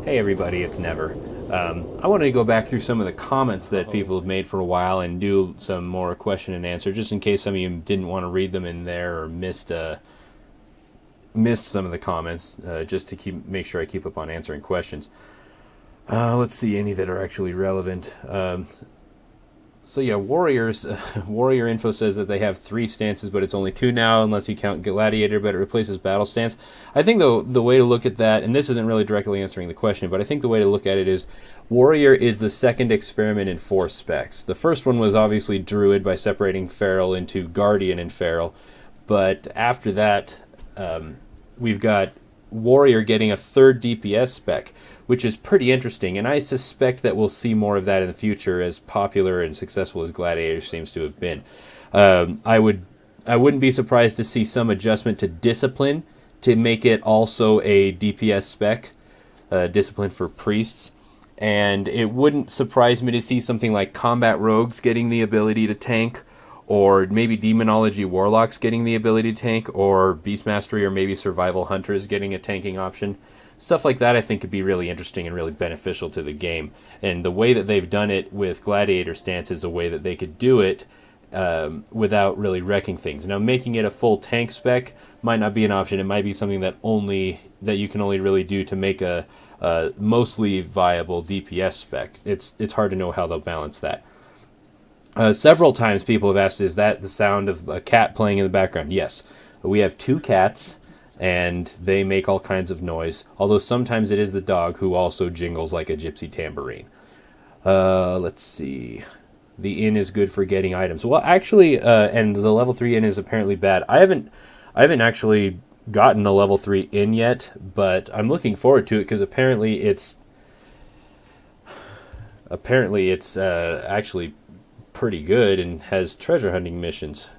Hey everybody, it's Never. I wanted to go back through some of the comments that people have made for a while and do some more question and answer, just in case some of you didn't want to read them in there or missed some of the comments, just to make sure I keep up on answering questions. Let's see any that are actually relevant. So yeah, Warriors. Warrior Info says that they have 3 stances, but it's only 2 now, unless you count Gladiator, but it replaces Battle Stance. I think the way to look at that, and this isn't really directly answering the question, but I think the way to look at it is Warrior is the second experiment in 4 specs. The first one was obviously Druid by separating Feral into Guardian and Feral, but after that, we've got Warrior getting a 3rd DPS spec, which is pretty interesting, and I suspect that we'll see more of that in the future, as popular and successful as Gladiator seems to have been. I wouldn't be surprised to see some adjustment to Discipline to make it also a DPS spec, Discipline for priests, and it wouldn't surprise me to see something like Combat Rogues getting the ability to tank, or maybe Demonology Warlocks getting the ability to tank, or Beast Mastery or maybe Survival Hunters getting a tanking option. Stuff like that I think could be really interesting and really beneficial to the game. And the way that they've done it with Gladiator Stance is a way that they could do it without really wrecking things. Now, making it a full tank spec might not be an option. It might be something that you can only really do to make a mostly viable DPS spec. It's hard to know how they'll balance that. Several times people have asked, is that the sound of a cat playing in the background? Yes. We have 2 cats, and they make all kinds of noise, although sometimes it is the dog who also jingles like a gypsy tambourine. Let's see. The inn is good for getting items. Well, actually, and the level 3 inn is apparently bad. I haven't actually gotten a level 3 inn yet, but I'm looking forward to it because apparently it's actually pretty good and has treasure hunting missions.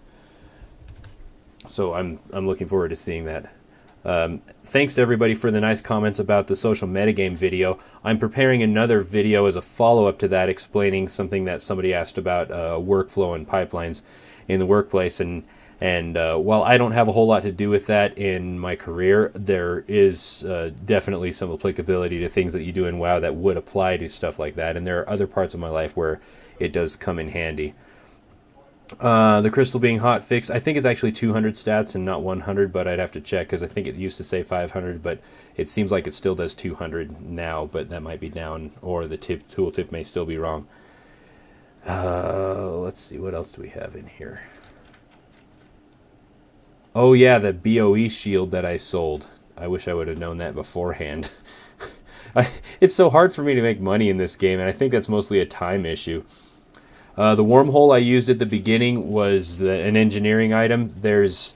So I'm looking forward to seeing that. Thanks to everybody for the nice comments about the social metagame video. I'm preparing another video as a follow-up to that, explaining something that somebody asked about workflow and pipelines in the workplace. And while I don't have a whole lot to do with that in my career, there is definitely some applicability to things that you do in WoW that would apply to stuff like that. And there are other parts of my life where it does come in handy. The crystal being hot fixed, I think it's actually 200 stats and not 100, but I'd have to check because I think it used to say 500, but it seems like it still does 200 now, but that might be down, or the tooltip may still be wrong. Let's see, what else do we have in here? Oh yeah, the BOE shield that I sold. I wish I would have known that beforehand. It's so hard for me to make money in this game, and I think that's mostly a time issue. The wormhole I used at the beginning was an engineering item. There's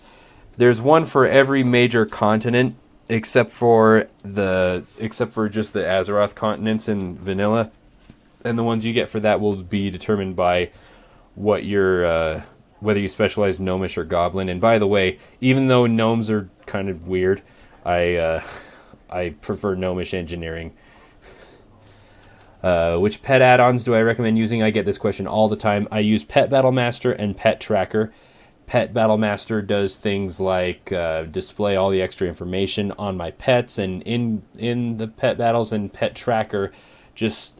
one for every major continent except for just the Azeroth continents in vanilla, and the ones you get for that will be determined by what whether you specialize gnomish or goblin. And by the way, even though gnomes are kind of weird, I prefer gnomish engineering. Which pet add-ons do I recommend using? I get this question all the time. I use Pet Battle Master and Pet Tracker. Pet Battle Master does things like display all the extra information on my pets and in the pet battles, and Pet Tracker just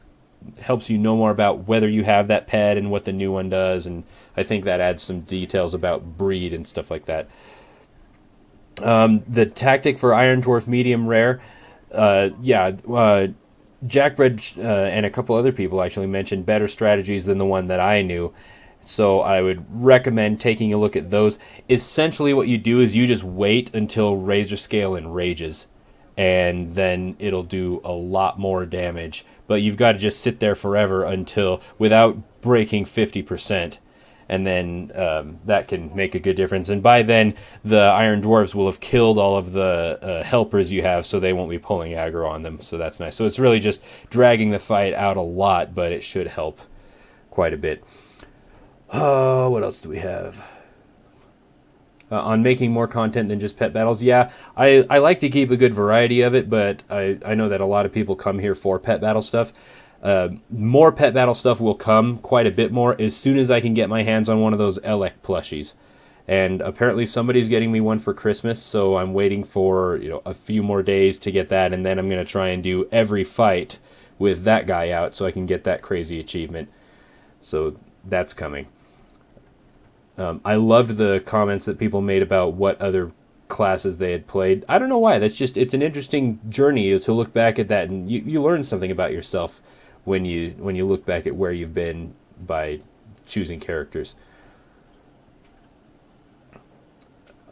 helps you know more about whether you have that pet and what the new one does, and I think that adds some details about breed and stuff like that. The tactic for Iron Dwarf Medium Rare, Jackbread and a couple other people actually mentioned better strategies than the one that I knew. So I would recommend taking a look at those. Essentially what you do is you just wait until Razor Scale enrages, and then it'll do a lot more damage. But you've got to just sit there forever without breaking 50%. And then that can make a good difference. And by then, the Iron Dwarves will have killed all of the helpers you have, so they won't be pulling aggro on them. So that's nice. So it's really just dragging the fight out a lot, but it should help quite a bit. What else do we have? On making more content than just pet battles. Yeah, I like to keep a good variety of it, but I know that a lot of people come here for pet battle stuff. More pet battle stuff will come, quite a bit more, as soon as I can get my hands on one of those Elec plushies. and apparently somebody's getting me one for Christmas, so I'm waiting for a few more days to get that, and then I'm going to try and do every fight with that guy out so I can get that crazy achievement. So that's coming. I loved the comments that people made about what other classes they had played. I don't know why. It's an interesting journey to look back at that, and you learn something about yourself when you look back at where you've been by choosing characters.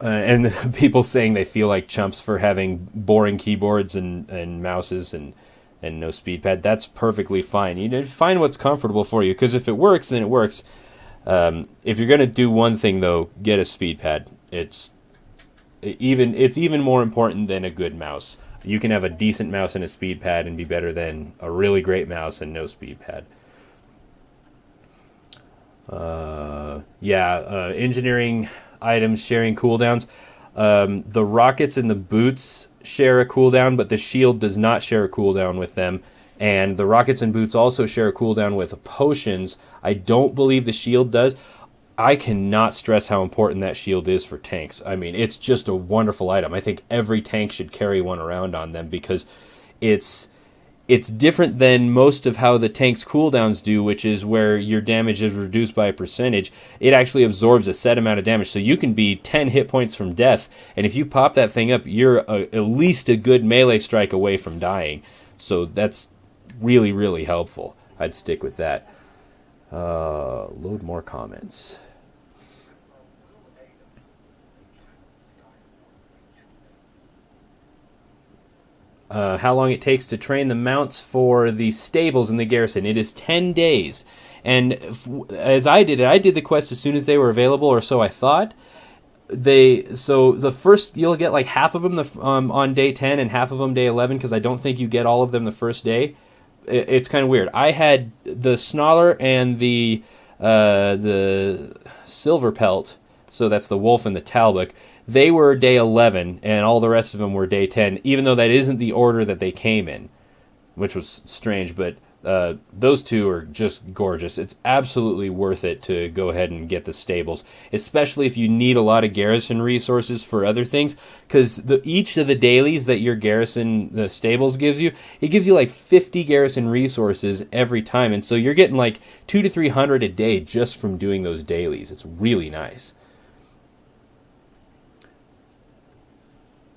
And people saying they feel like chumps for having boring keyboards and mouses and no speed pad. That's perfectly fine. Find what's comfortable for you, because if it works, then it works. If you're going to do one thing, though, get a speed pad. It's even more important than a good mouse. You can have a decent mouse and a speed pad and be better than a really great mouse and no speed pad. Engineering items sharing cooldowns. The rockets and the boots share a cooldown, but the shield does not share a cooldown with them. And the rockets and boots also share a cooldown with potions. I don't believe the shield does. I cannot stress how important that shield is for tanks. I mean, it's just a wonderful item. I think every tank should carry one around on them, because it's different than most of how the tank's cooldowns do, which is where your damage is reduced by a percentage. It actually absorbs a set amount of damage, so you can be 10 hit points from death, and if you pop that thing up, you're at least a good melee strike away from dying. So that's really, really helpful. I'd stick with that. Load more comments. How long it takes to train the mounts for the stables in the garrison. It is 10 days. And as I did it, I did the quest as soon as they were available, or so I thought. So the first, you'll get like half of them on day 10 and half of them day 11, because I don't think you get all of them the first day. It's kind of weird. I had the Snarler and the Silver Pelt, so that's the Wolf and the Talbot. They were day 11, and all the rest of them were day 10, even though that isn't the order that they came in, which was strange, but those two are just gorgeous. It's absolutely worth it to go ahead and get the stables, especially if you need a lot of garrison resources for other things, because each of the dailies that your the stables gives you, it gives you like 50 garrison resources every time, and so you're getting like 200 to 300 a day just from doing those dailies. It's really nice.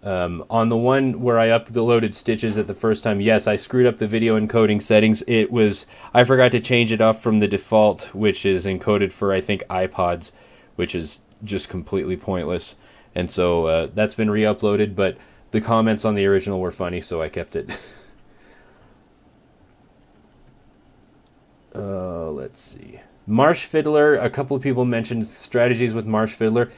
On the one where I uploaded stitches at the first time, yes, I screwed up the video encoding settings. I forgot to change it off from the default, which is encoded for, I think, iPods, which is just completely pointless. And so that's been re-uploaded, but the comments on the original were funny, so I kept it. Let's see. Marsh Fiddler, a couple of people mentioned strategies with Marsh Fiddler.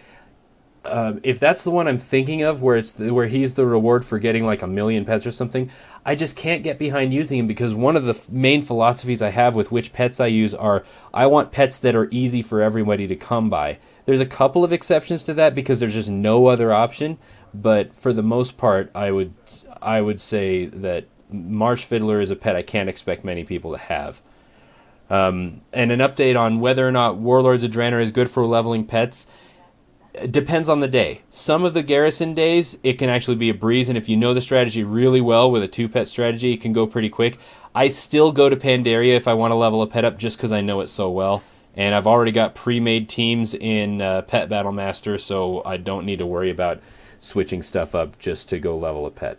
If that's the one I'm thinking of, where he's the reward for getting like 1 million pets or something, I just can't get behind using him, because one of the main philosophies I have with which pets I use are, I want pets that are easy for everybody to come by. There's a couple of exceptions to that because there's just no other option, but for the most part, I would say that Marsh Fiddler is a pet I can't expect many people to have. And an update on whether or not Warlords of Draenor is good for leveling pets. It depends on the day. Some of the garrison days, it can actually be a breeze, and if you know the strategy really well with a 2-pet strategy, it can go pretty quick. I still go to Pandaria if I want to level a pet up, just because I know it so well. And I've already got pre-made teams in Pet Battle Master, so I don't need to worry about switching stuff up just to go level a pet.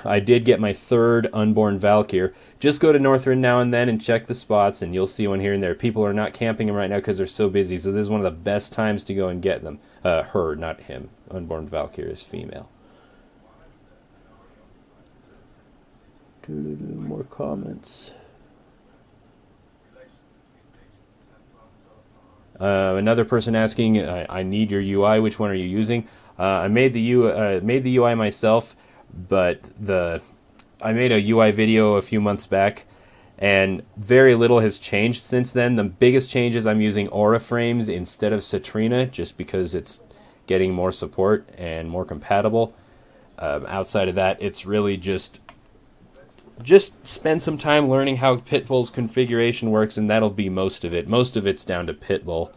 I did get my 3rd Unborn Valkyr. Just go to Northrend now and then and check the spots, and you'll see one here and there. People are not camping them right now because they're so busy, so this is one of the best times to go and get them. Her, not him. Unborn Valkyr is female. More comments. Another person asking, I need your UI. Which one are you using? I made the UI myself, but I made a UI video a few months back, and very little has changed since then. The biggest change is I'm using Aura frames instead of Citrina, just because it's getting more support and more compatible. Outside of that, it's really just just spend some time learning how Pitbull's configuration works, and that'll be most of it. Most of it's down to Pitbull.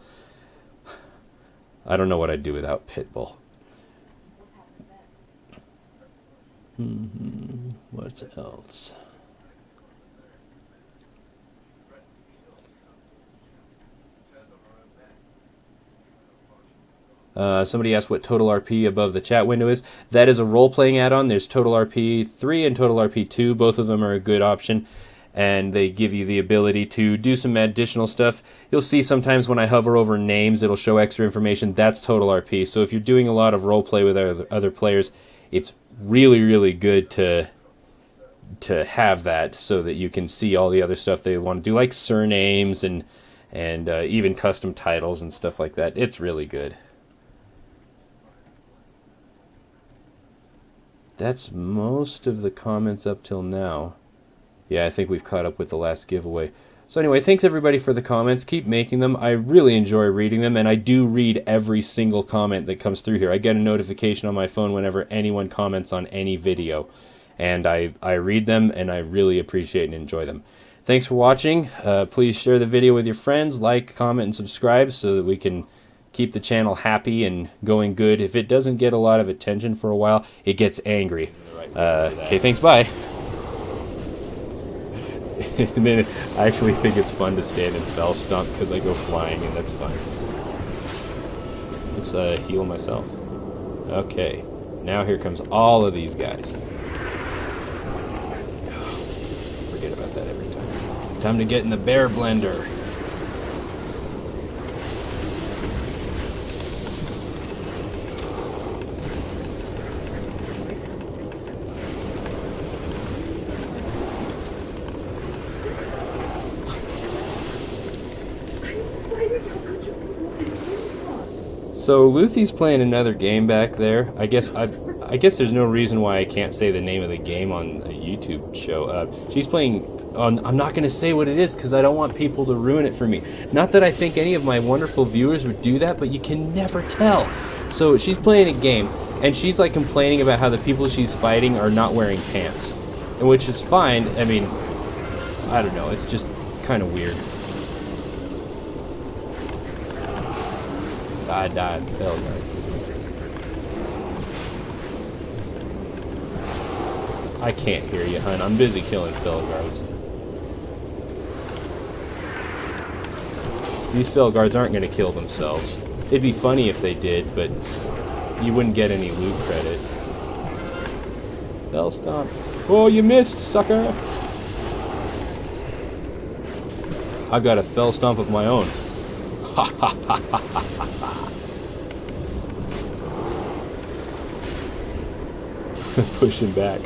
I don't know what I'd do without Pitbull. What else? Somebody asked what Total RP above the chat window is. That is a role-playing add-on. There's Total RP 3 and Total RP 2. Both of them are a good option, and they give you the ability to do some additional stuff. You'll see sometimes when I hover over names, it'll show extra information. That's Total RP. So if you're doing a lot of role-play with other players, it's really, really good to have that so that you can see all the other stuff they want to do, like surnames and even custom titles and stuff like that. It's really good. That's most of the comments up till now. Yeah, I think we've caught up with the last giveaway. So anyway, thanks everybody for the comments. Keep making them. I really enjoy reading them, and I do read every single comment that comes through here. I get a notification on my phone whenever anyone comments on any video, and I read them, and I really appreciate and enjoy them. Thanks for watching. Please share the video with your friends, like, comment, and subscribe so that we can keep the channel happy and going good. If it doesn't get a lot of attention for a while, it gets angry. Okay, thanks, bye. And then I actually think it's fun to stand and fell stomp because I go flying, and that's fun. Let's heal myself. Okay, now here comes all of these guys. Forget about that every time. Time to get in the bear blender. So Luthie's playing another game back there. I guess there's no reason why I can't say the name of the game on a YouTube show. She's playing on. I'm not going to say what it is because I don't want people to ruin it for me. Not that I think any of my wonderful viewers would do that, but you can never tell. So she's playing a game, and she's like complaining about how the people she's fighting are not wearing pants, and which is fine. I mean, I don't know. It's just kind of weird. I died. Felguard. I can't hear you, hun. I'm busy killing Felguards. These Felguards aren't going to kill themselves. It'd be funny if they did, but you wouldn't get any loot credit. Fell stomp. Oh, you missed, sucker! I've got a fell stomp of my own. Ha ha ha ha ha ha. Pushing back.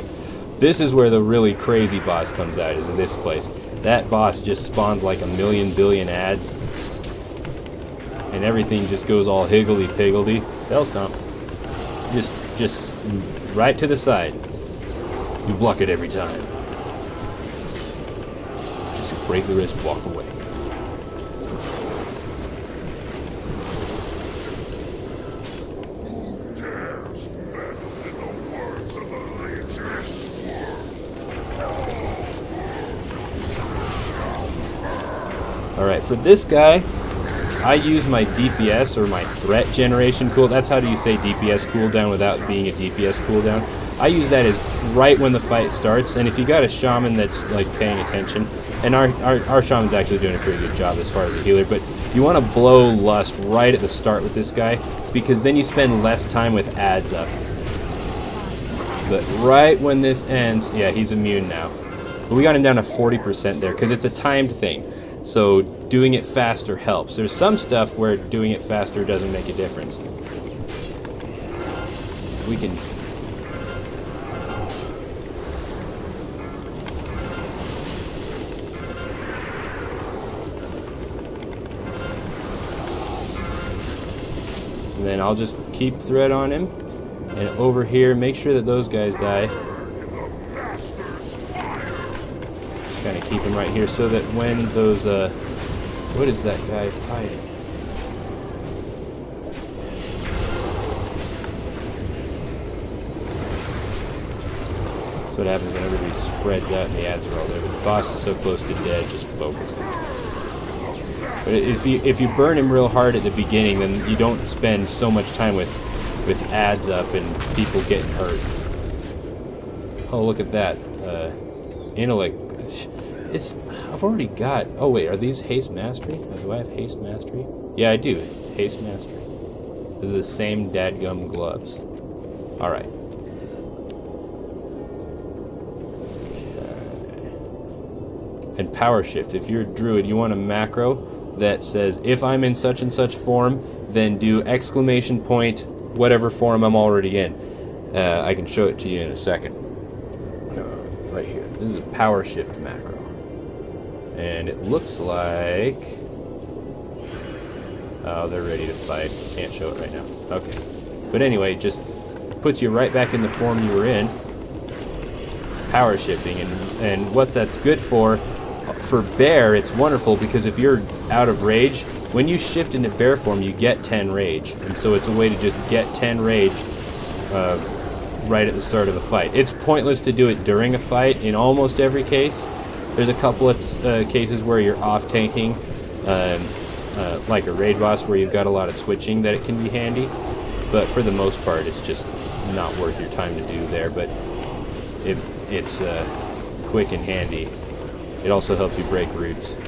This is where the really crazy boss comes out, is in this place. That boss just spawns like a million billion ads, and everything just goes all higgledy-piggledy. Fell stomp. Just right to the side. You block it every time. Just break the wrist, walk away. Alright, for this guy, I use my DPS, or my threat generation cooldown. That's how do you say DPS cooldown without being a DPS cooldown. I use that as right when the fight starts, and if you got a shaman that's like paying attention, and our shaman's actually doing a pretty good job as far as a healer, but you want to blow lust right at the start with this guy, because then you spend less time with ads up. But right when this ends, yeah, he's immune now. But we got him down to 40% there, because it's a timed thing. So doing it faster helps. There's some stuff where doing it faster doesn't make a difference. We can... And then I'll just keep thread on him. And over here, make sure that those guys die. Kind of keep him right here so that when those, what is that guy fighting? That's what happens when everybody spreads out and the ads are all there. But the boss is so close to dead, just focus. But if you burn him real hard at the beginning, then you don't spend so much time with ads up and people getting hurt. Oh, look at that. Intellect. I've already got... Oh, wait, are these haste mastery? Do I have haste mastery? Yeah, I do. Haste mastery. These are the same dadgum gloves. Alright. Okay. And power shift. If you're a druid, you want a macro that says, if I'm in such and such form, then do exclamation point, whatever form I'm already in. I can show it to you in a second. Right here. This is a power shift macro. And it looks like... Oh, they're ready to fight. Can't show it right now. Okay. But anyway, it just puts you right back in the form you were in. Power shifting. And what that's good for bear, it's wonderful because if you're out of rage, when you shift into bear form, you get 10 rage. And so it's a way to just get 10 rage right at the start of a fight. It's pointless to do it during a fight in almost every case. There's a couple of cases where you're off-tanking, like a raid boss where you've got a lot of switching that it can be handy. But for the most part, it's just not worth your time to do there. But it's quick and handy. It also helps you break roots.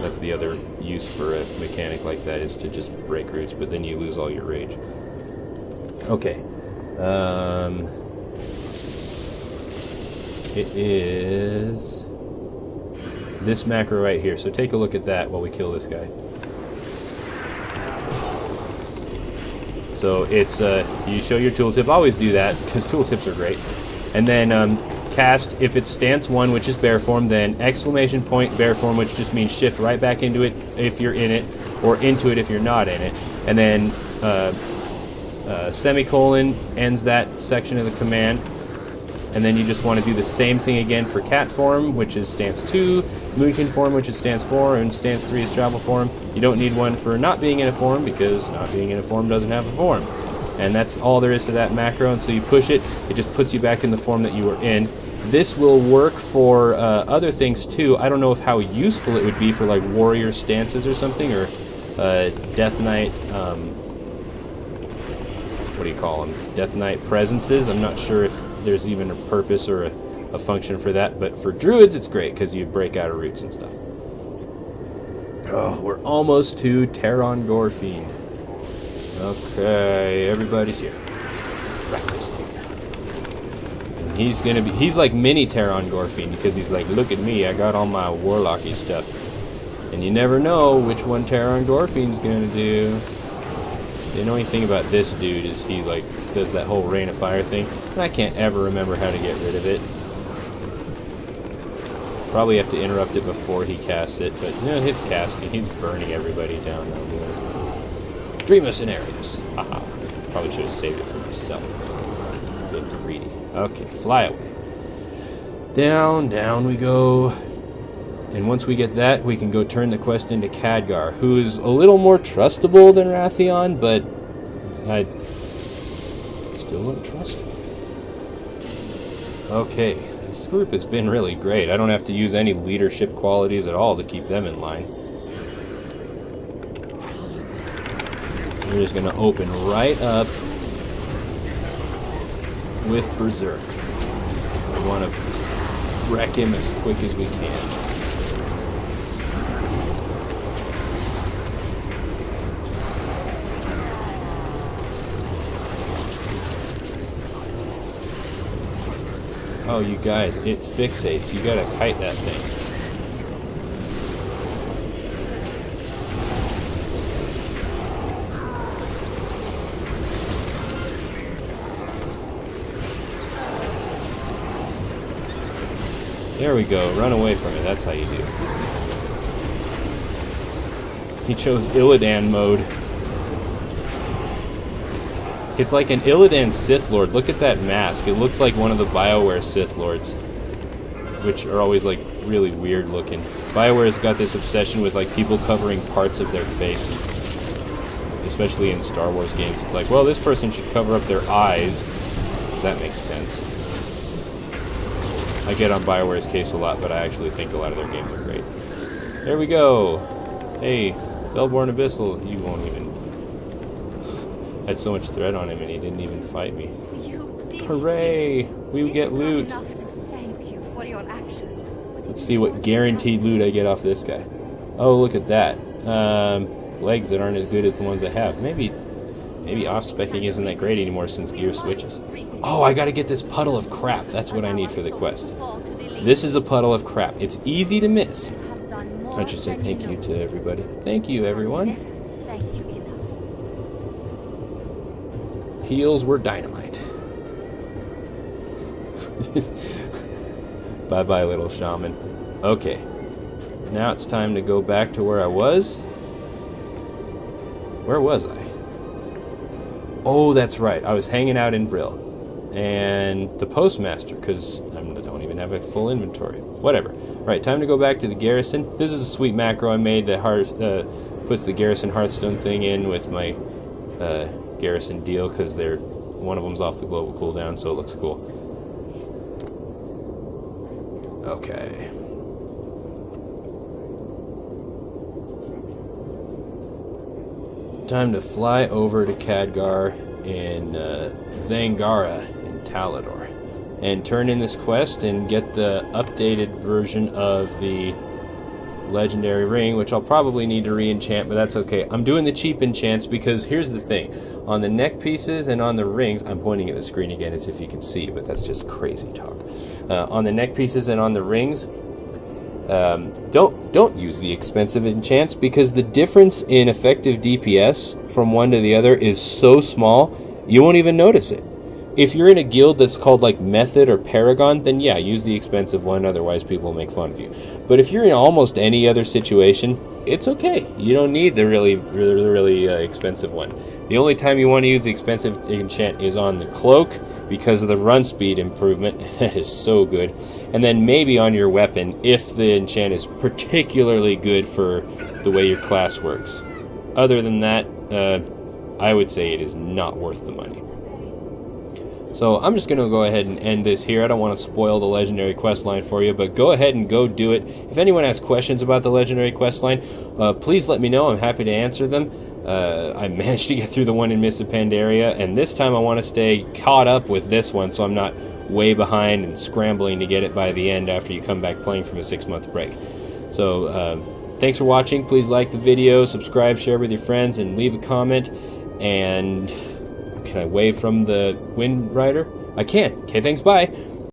That's the other use for a mechanic like that, is to just break roots, but then you lose all your rage. Okay. It is this macro right here. So take a look at that while we kill this guy. So it's, you show your tooltip. Always do that, because tooltips are great. And then cast, if it's stance 1, which is bear form, then exclamation point bear form, which just means shift right back into it if you're in it, or into it if you're not in it. And then semicolon ends that section of the command. And then you just want to do the same thing again for cat form, which is stance 2, moonkin form, which is stance 4, and stance 3 is travel form. You don't need one for not being in a form, because not being in a form doesn't have a form. And that's all there is to that macro, and so you push it, it just puts you back in the form that you were in. This will work for other things too. I don't know how useful it would be for like warrior stances or something, or Death Knight, what do you call them? Death Knight presences. I'm not sure if there's even a purpose or a function for that, but for druids it's great because you break out of roots and stuff. Oh, we're almost to Terran Gorfiend. Okay, everybody's here. Breakfast dude. And he's like mini Terran Gorfiend because he's like, look at me, I got all my warlocky stuff. And you never know which one Terran Gorfiend's gonna do. The annoying thing about this dude is he like does that whole rain of fire thing, and I can't ever remember how to get rid of it. Probably have to interrupt it before he casts it, but you know, it's casting. He's burning everybody down over there. Dream of scenarios. Haha. Probably should have saved it for myself. Being greedy. Okay, fly away. Down, down we go. And once we get that, we can go turn the quest into Khadgar, who's a little more trustable than Rathion, but I still don't trust him. Okay, this group has been really great. I don't have to use any leadership qualities at all to keep them in line. We're just going to open right up with Berserk. We want to wreck him as quick as we can. Oh, you guys, it fixates. You gotta kite that thing. There we go. Run away from it. That's how you do it. He chose Illidan mode. It's like an Illidan Sith Lord. Look at that mask. It looks like one of the BioWare Sith Lords, which are always like really weird looking. BioWare's got this obsession with like people covering parts of their face, especially in Star Wars games. It's like, well, this person should cover up their eyes, because that makes sense. I get on BioWare's case a lot, but I actually think a lot of their games are great. There we go. Hey, Feldborn Abyssal, you won't even... Had so much thread on him and he didn't even fight me. Hooray! We get loot. Let's see what guaranteed loot I get off this guy. Oh, look at that. Legs that aren't as good as the ones I have. Maybe off-specking isn't that great anymore since gear switches. Oh, I gotta get this puddle of crap. That's what I need for the quest. This is a puddle of crap. It's easy to miss. I should say thank you to everybody. Thank you, everyone. Heels were dynamite. Bye-bye, little shaman. Okay. Now it's time to go back to where I was. Where was I? Oh, that's right. I was hanging out in Brill. And the postmaster, because I don't even have a full inventory. Whatever. Right, time to go back to the garrison. This is a sweet macro I made that puts the garrison Hearthstone thing in with my garrison deal, because one of them's off the global cooldown, so it looks cool. Okay. Time to fly over to Khadgar in Zangara in Talador and turn in this quest and get the updated version of the legendary ring, which I'll probably need to re-enchant, but that's okay. I'm doing the cheap enchants because here's the thing. On the neck pieces and on the rings, I'm pointing at the screen again as if you can see, but that's just crazy talk. On the neck pieces and on the rings, don't use the expensive enchants because the difference in effective DPS from one to the other is so small, you won't even notice it. If you're in a guild that's called like Method or Paragon, then yeah, use the expensive one, otherwise people will make fun of you. But if you're in almost any other situation, it's okay. You don't need the really expensive one. The only time you want to use the expensive enchant is on the cloak because of the run speed improvement. That is so good. And then maybe on your weapon if the enchant is particularly good for the way your class works. Other than that, I would say it is not worth the money. So I'm just going to go ahead and end this here. I don't want to spoil the legendary questline for you, but go ahead and go do it. If anyone has questions about the legendary questline, please let me know. I'm happy to answer them. I managed to get through the one in Mists of Pandaria, and this time I want to stay caught up with this one so I'm not way behind and scrambling to get it by the end after you come back playing from a 6-month break. So thanks for watching. Please like the video, subscribe, share with your friends, and leave a comment. And can I wave from the Wind Rider? I can. Okay, thanks, bye.